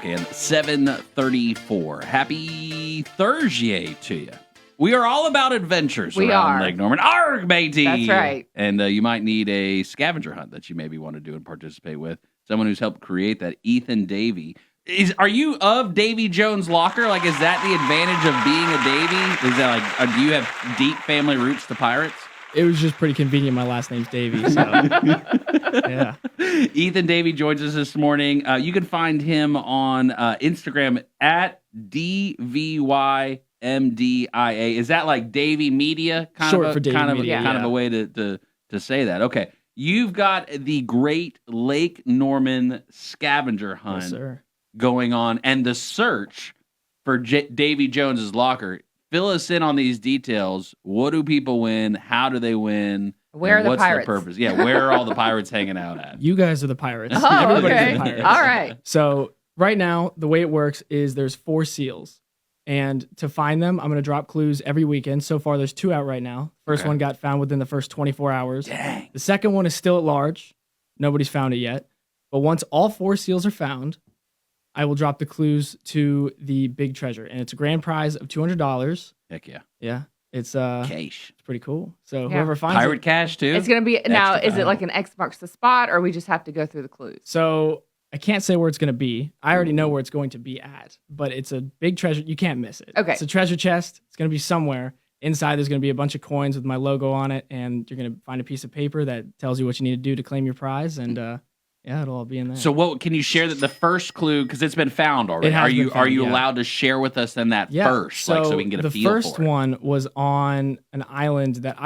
clock and 7:34. Happy Thursday to you. We are all about adventures around Lake Norman. Arg, matey! That's right. And you might need a scavenger hunt that you maybe want to do and participate with. Someone who's helped create that, Ethan Davy. Are you of Davy Jones' Locker? Like, is that the advantage of being a Davy? Is that like, do you have deep family roots to pirates? It was just pretty convenient. My last name's Davy, so yeah. Ethan Davy joins us this morning. You can find him on Instagram at DVYMDIA. Is that like Davy Media? Short for Davy Media. Kind of a way to say that. Okay. You've got the Great Lake Norman scavenger hunt going on and the search for Davy Jones's Locker. Fill us in on these details. What do people win? How do they win? Where are the pirates? What's the purpose? Yeah, where are all the pirates hanging out at? You guys are the pirates. Oh, Everybody's okay. the pirates. All right. So right now, the way it works is there's 4 seals. And to find them, I'm going to drop clues every weekend. So far, there's 2 out right now. First one got found within the first 24 hours. Dang. The second one is still at large. Nobody's found it yet. But once all 4 seals are found, I will drop the clues to the big treasure. And it's a grand prize of $200. Heck yeah. Yeah. It's cash. It's pretty cool. So whoever finds Pirate cash too? It's going to be, now, Extra is it like an X marks the spot, or we just have to go through the clues? So I can't say where it's going to be. I already know where it's going to be at, but it's a big treasure. You can't miss it. Okay. It's a treasure chest. It's going to be somewhere. Inside, there's going to be a bunch of coins with my logo on it, and you're going to find a piece of paper that tells you what you need to do to claim your prize, and yeah, it'll all be in there. So what can you share that the first clue, because it's been found already, are you allowed to share with us then that first, so we can get a feel for it? The first one was on an island that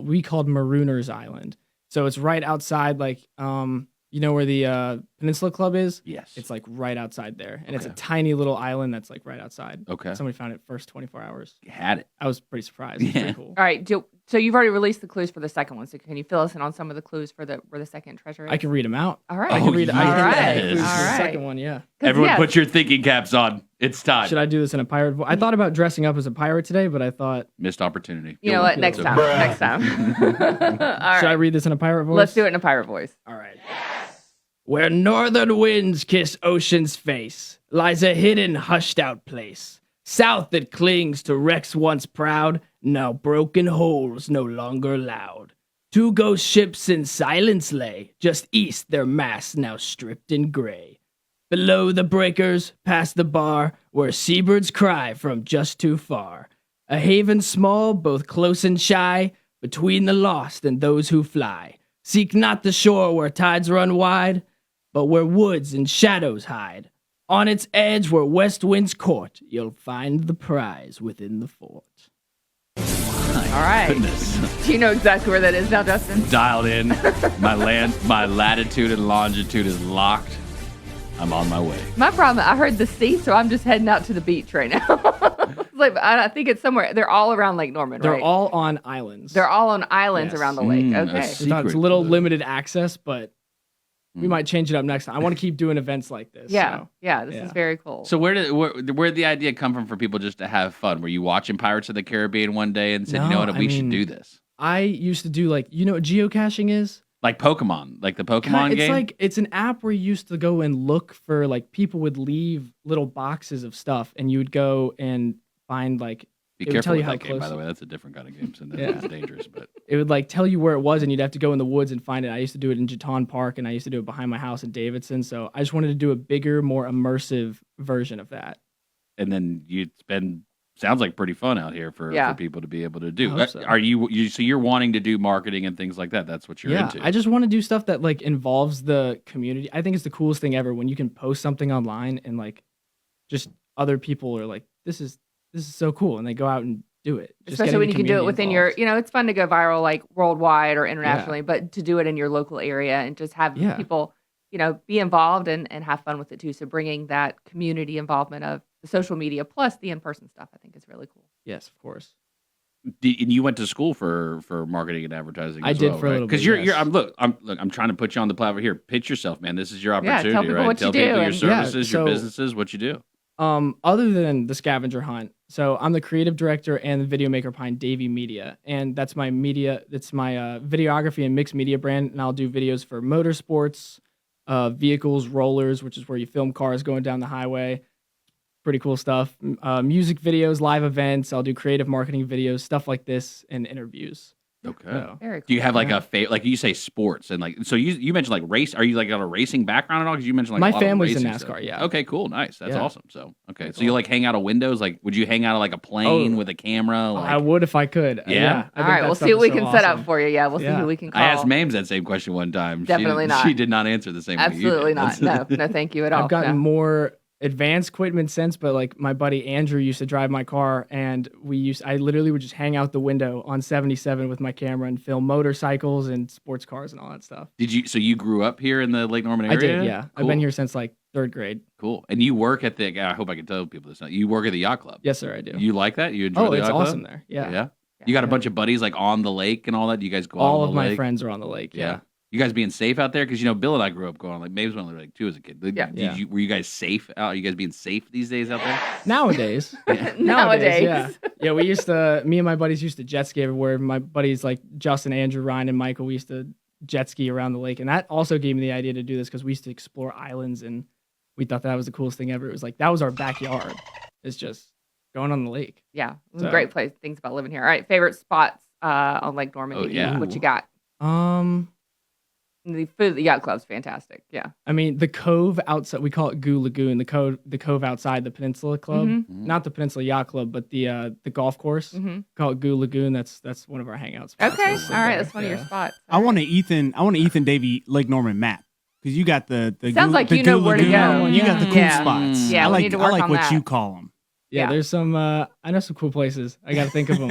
we called Marooner's Island. So it's right outside, like, you know where the Peninsula Club is? Yes. It's like right outside there. And it's a tiny little island that's like right outside. Okay. Somebody found it first 24 hours. You had it. I was pretty surprised. It's pretty cool. All right. So you've already released the clues for the second one. So can you fill us in on some of the clues for where the second treasure is? I can read them out. All right. I can read all right. the All right. second one, yeah. Everyone put your thinking caps on. It's time. Should I do this in a pirate voice? I thought about dressing up as a pirate today, but I thought... Missed opportunity. You know what? Next time. Next time. All right. Should I read this in a pirate voice? Let's do it in a pirate voice. All right. Where northern winds kiss ocean's face lies a hidden, hushed-out place. South that clings to wrecks once proud, now broken holes no longer loud. 2 ghost ships in silence lay, just east their masts now stripped in gray. Below the breakers, past the bar, where seabirds cry from just too far. A haven small, both close and shy, between the lost and those who fly. Seek not the shore where tides run wide, but where woods and shadows hide. On its edge where west winds court, you'll find the prize within the fort. All right. Goodness. Do you know exactly where that is now, Justin? Dialed in. My latitude and longitude is locked. I'm on my way. My problem, I heard the sea, so I'm just heading out to the beach right now. I think it's somewhere. They're all around Lake Norman, right? They're all on islands. They're all on islands around the lake. Okay. It's a little limited access, but we might change it up next time. I want to keep doing events like this. Yeah, so. this is very cool. So where did the idea come from for people just to have fun? Were you watching Pirates of the Caribbean one day and said, you know what, we should do this? I used to do what geocaching is? Like Pokemon, like the Pokemon game? It's an app where you used to go and look for, like, people would leave little boxes of stuff, and you would go and find, like, Be careful with that game, by the way. That's a different kind of game, so that's dangerous. But it would, like, tell you where it was, and you'd have to go in the woods and find it. I used to do it in Jeton Park, and I used to do it behind my house in Davidson, so I just wanted to do a bigger, more immersive version of that. And then sounds like pretty fun out here for people to be able to do. So. Are so you're wanting to do marketing and things like that? That's what you're into. I just want to do stuff that, like, involves the community. I think it's the coolest thing ever when you can post something online and, like, just other people are like, this is so cool, and they go out and do it. Just especially when you can do it within involved. it's fun to go viral like worldwide or internationally, but to do it in your local area and just have people, be involved and have fun with it too. So bringing that community involvement of the social media plus the in-person stuff, I think is really cool. Yes, of course. And you went to school for marketing and advertising. I did for a little bit. Because I'm trying to put you on the platform here. Pitch yourself, man. This is your opportunity. Tell people what you do. Tell people your services, your businesses, what you do. Other than the scavenger hunt, so I'm the creative director and the video maker behind Davy Media, and that's my media. It's my videography and mixed media brand, and I'll do videos for motorsports, vehicles, rollers, which is where you film cars going down the highway. Pretty cool stuff. Music videos, live events. I'll do creative marketing videos, stuff like this, and interviews. Okay. So, Very cool. Do you have like a like you say sports and like so you mentioned like race? Are you like got a racing background at all? Because you mentioned like my a lot family's of in racing NASCAR. stuff. Yeah. Okay. Cool. Nice. That's Yeah. awesome. So okay. Cool. So you like hang out of windows? Like would you hang out of like a plane with a camera? Like, I would if I could. Yeah? I All think right, that we'll stuff see what is we so can set awesome. up for you. Yeah, we'll see Yeah. who we can call. I asked Mames that same question one time. Definitely not. She did not answer the same way you Absolutely did. not. No, thank you at all. I've gotten No. more advanced equipment since, but like my buddy Andrew used to drive my car, and I literally would just hang out the window on 77 with my camera and film motorcycles and sports cars and all that stuff. So you grew up here in the Lake Norman area? I did, yeah. Cool. I've been here since like 3rd grade. Cool. And you work at the I hope I can tell people this. You work at the yacht club. Yes, sir, I do. You like that? You enjoy the it's yacht club? awesome there. Yeah. Yeah. You got a bunch of buddies like on the lake and all that. Do you guys go out All on of the my lake? friends are on the lake. Yeah. You guys being safe out there? Because, Bill and I grew up going, like, Maves went on the lake too as a kid. Were you guys safe out? Are you guys being safe these days out there? Nowadays. Nowadays. Yeah. Yeah, me and my buddies used to jet ski everywhere. My buddies like Justin, Andrew, Ryan, and Michael, we used to jet ski around the lake. And that also gave me the idea to do this because we used to explore islands and we thought that was the coolest thing ever. It was like, that was our backyard. It's just going on the lake. Yeah, great place. Things about living here. All right, favorite spots on Lake Norman. Oh, yeah. What you got? The food at the yacht club's fantastic. Yeah. I mean, the cove outside, we call it Goo Lagoon, the cove outside the Peninsula Club. Mm-hmm. Not the Peninsula Yacht Club, but the golf course. Mm-hmm. Call it Goo Lagoon. That's one of our hangout spots. Okay. All right. That's one of your spots. I want an Ethan Davy Lake Norman map. Because you got the sounds like you know where to go. You got the cool spots. Yeah, I we like need to work I like on what that. you call them. Yeah, there's some. I know some cool places. I got to think of them.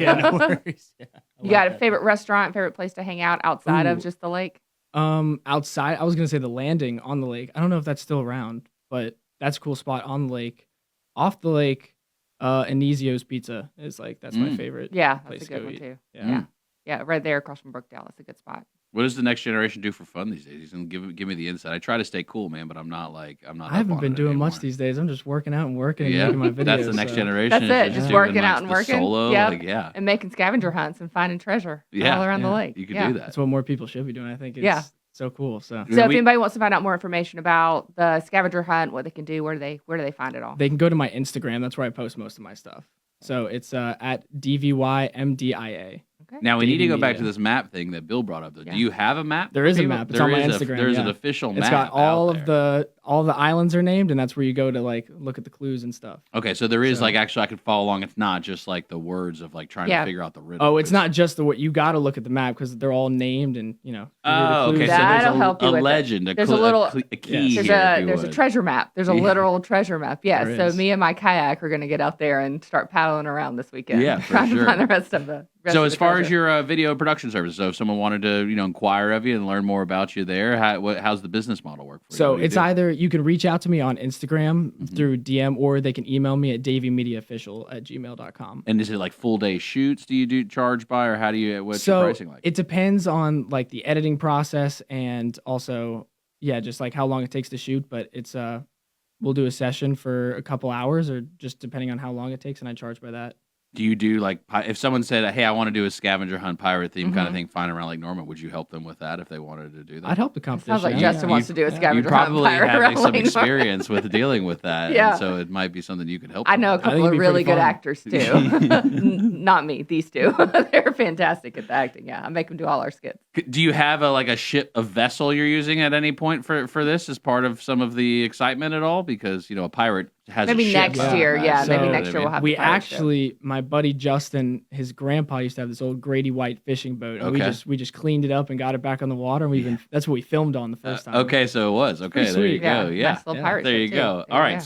Yeah, no worries. Yeah, You got a favorite restaurant, favorite place to hang out outside of just the lake? Outside, I was gonna say the landing on the lake. I don't know if that's still around, but that's a cool spot on the lake. Off the lake, Anisio's Pizza is like that's my favorite. Yeah, place that's a to good go one eat. too. Yeah. Yeah, right there across from Brookdale. That's a good spot. What does the next generation do for fun these days? He's gonna give me the insight. I try to stay cool, man, but I'm not. I up haven't on been it doing anymore. much these days. I'm just working out and working and Yeah, making my videos. that's the next so. generation. That's it, just working doing, out like, and the working. Solo, Yep. like, yeah, And making scavenger hunts and finding treasure Yeah. all around the Yeah. lake. you could Yeah. do that. That's what more people should be doing. I think it's so cool. So So if anybody wants to find out more information about the scavenger hunt, what they can do, where do they find it all? they can go to my Instagram. That's where I post most of my stuff. So it's at DVYMDIA. Okay. Now we need to go back Yeah. to this map thing that Bill brought up. Though, Yeah. do you have a map? There is a People- map. It's there on my is Instagram, There's yeah. an official map. It's got all out of there. the islands are named, and that's where you go to like look at the clues and stuff. Okay, so there is So- like actually I could follow along. It's not just like the words of like trying Yeah. to figure out the riddle. Oh, it's not just the what you got to look at the map because they're all named and Oh, okay. So That'll there's help you a with it. legend, There's a little- a key Yes. here. if you There's a would. treasure map. There's a Yeah. literal treasure map. Yeah. There So is. me and my kayak are going to get out there and start paddling around this weekend. Yeah, for trying sure. to find the rest of the. So as far as your video production service, so if someone wanted to, inquire of you and learn more about you there, how's the business model work for you? So What do you it's do? either you can reach out to me on Instagram through DM or they can email me at davymediaofficial@gmail.com. And is it like full day shoots? Do you charge by, or what's your So pricing like? it depends on like the editing process and also just like how long it takes to shoot. But it's we'll do a session for a couple hours or just depending on how long it takes, and I charge by that. Do you do like if someone said, "Hey, I want to do a scavenger hunt pirate theme kind of thing, flying around Lake Norman"? Would you help them with that if they wanted to do that? I'd help the competition. Sounds like yeah. Justin wants to do a You scavenger hunt probably pirate have around some Lake Norman. experience with dealing with that, Yeah. and so it might be something you could help. I them know a with. couple it'd of be really pretty good fun. actors too. Not me, these two. They're fantastic at the acting. Yeah, I make them do all our skits. Do you have a vessel you're using at any point for this as part of some of the excitement at all? Because a pirate has Maybe a ship. next year. Yeah, So- maybe next year we'll have. We the pirate ship. actually, my buddy Justin, his grandpa used to have this old Grady White fishing boat, and Okay. we just cleaned it up and got it back on the water. And that's what we filmed on the first time. Okay, so it was okay. pretty There you sweet. go. Yeah, nice little Yeah. pirate there ship, you too. go. Yeah, All right, yeah.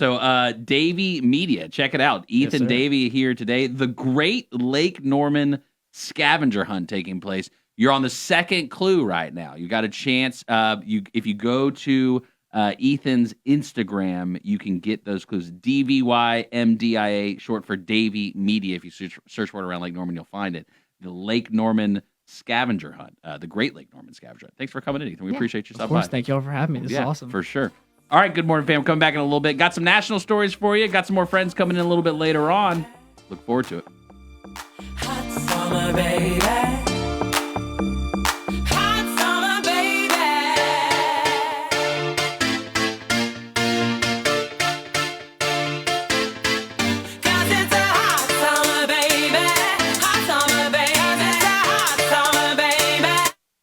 so Davy Media, check it out. Ethan sir. Davy here today. The Great Lake Norman scavenger hunt taking place. You're on the second clue right now. You got a chance. If you go to Ethan's Instagram, you can get those clues. DVYMDIA, short for Davy Media. If you search for it around Lake Norman, you'll find it. The Lake Norman scavenger hunt, the Great Lake Norman scavenger hunt. Thanks for coming in, Ethan. We appreciate you Of stopping course, by. thank you all for having me. This is awesome. For sure. All right, good morning, fam. We're coming back in a little bit. Got some national stories for you. Got some more friends coming in a little bit later on. Look forward to it. Hot summer, baby.